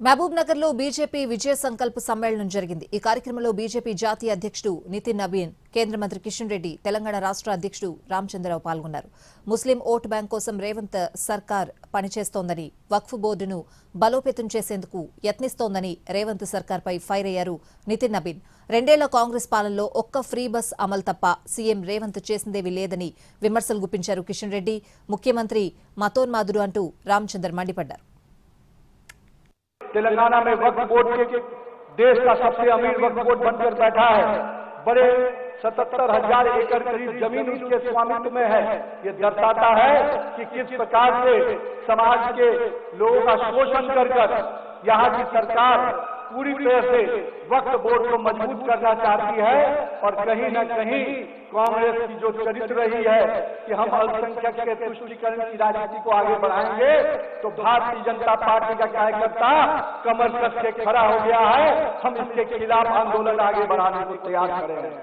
మహబూబ్ నగర్ లో బీజేపీ విజయ సంకల్ప సమ్మేళనం జరిగింది। ఈ కార్యక్రమంలో బీజేపీ జాతీయ అధ్యక్షుడు నితిన్ నబీన్, కేంద్ర మంత్రి కిషన్ రెడ్డి, తెలంగాణ రాష్ట్ర అధ్యక్షుడు రామచంద్రరావు పాల్గొన్నారు। ముస్లిం ఓటు బ్యాంక్ కోసం రేవంత్ సర్కార్ పనిచేస్తోందని, వక్ఫ్ బోర్డును బలోపేతం చేసేందుకు యత్నిస్తోందని రేవంత్ సర్కార్పై ఫైర్ అయ్యారు నితిన్ నబీన్। రెండేళ్ల కాంగ్రెస్ పాలనలో ఒక్క ఫ్రీ బస్ అమలు తప్ప సీఎం రేవంత్ చేసిందేవీ లేదని విమర్శలు గుప్పించారు కిషన్ రెడ్డి। ముఖ్యమంత్రి మతోన్మాదుడు అంటూ రామచంద్ర మండిపడ్డారు। तेलंगाना में वक्फ बोर्ड के देश का सबसे अमीर वक्फ बोर्ड बनकर बैठा है। बड़े 77,000 एकड़ करीब जमीन उसके स्वामित्व में है। ये दर्शाता है कि किस प्रकार से समाज के लोगों का शोषण कर यहाँ की सरकार पूरी तरह से वक्फ बोर्ड को मजबूत करना चाहती है और कहीं न कहीं कांग्रेस की जो चरित्र रही है कि हम अल्पसंख्यक के तुष्टीकरण की राजनीति को आगे बढ़ाएंगे, तो भारतीय जनता पार्टी का कार्यकर्ता कमर कस के खड़ा हो गया है। हम इसके खिलाफ आंदोलन आगे बढ़ाने को तैयार खड़े हैं।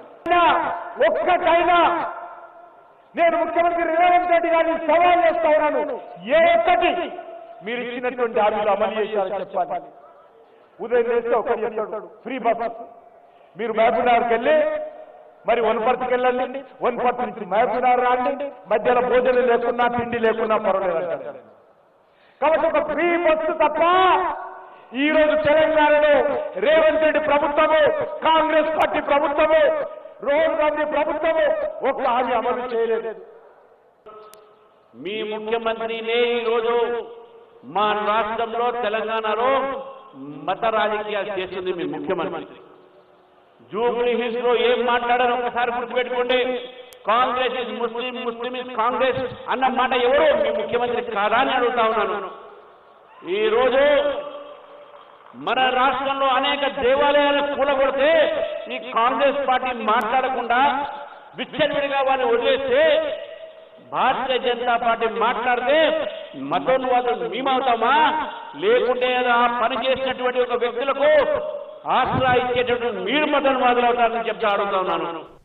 నేను ముఖ్యమంత్రి రేవంత్ రెడ్డి గారిని సవాల్ చేస్తా ఉన్నాను, ఏ ఒక్కటి మీరు ఇచ్చినటువంటి హామీలు అమలు చేశారని చెప్పాలి। ఉదయం చేస్తే ఒకటి చెప్తాడు ఫ్రీ బస్, మీరు మహబూబ్నగర్కి వెళ్ళి మరి వనపర్తికి వెళ్ళండి, వనపర్తి నుంచి మహబూబ్నగర్ రాండి, మధ్యలో భోజనం లేకున్నా తిండి లేకున్నా పర్వాలేదు। కాబట్టి ఒక ఫ్రీ బస్సు తప్ప ఈ రోజు తెలంగాణలో రేవంత్ రెడ్డి ప్రభుత్వము, కాంగ్రెస్ పార్టీ ప్రభుత్వము, రాహుల్ గాంధీ ప్రభుత్వము ఒక్క హామీ అమలు చేయలేదు। మీ ముఖ్యమంత్రినే ఈ రోజు మా రాష్ట్రంలో తెలంగాణలో మత రాజకీయాలు చేస్తుంది మీ ముఖ్యమంత్రి। జూబ్లీ హిల్స్ లో ఏం మాట్లాడారో ఒకసారి గుర్తుపెట్టుకోండి। Congress is Muslim, Muslim is Congress అన్న మాట ఎవరు మీ ముఖ్యమంత్రి కాదా అని అడుగుతా ఉన్నాను। ఈ రోజు మన రాష్ట్రంలో అనేక దేవాలయాలు కూలగొడితే ఈ కాంగ్రెస్ పార్టీ మాట్లాడకుండా విచ్చలవిడిగా వారిని వదిలేస్తే భారతీయ జనతా పార్టీ మాట్లాడితే మతోన్వాదులు మేమవుతామా, లేకుంటే ఆ పని చేసినటువంటి ఒక వ్యక్తులకు ఆశ్రయ ఇచ్చేటటువంటి మీరు మతోన్వాదులు అవుతారని చెప్తా అడుగుతా ఉన్నాను।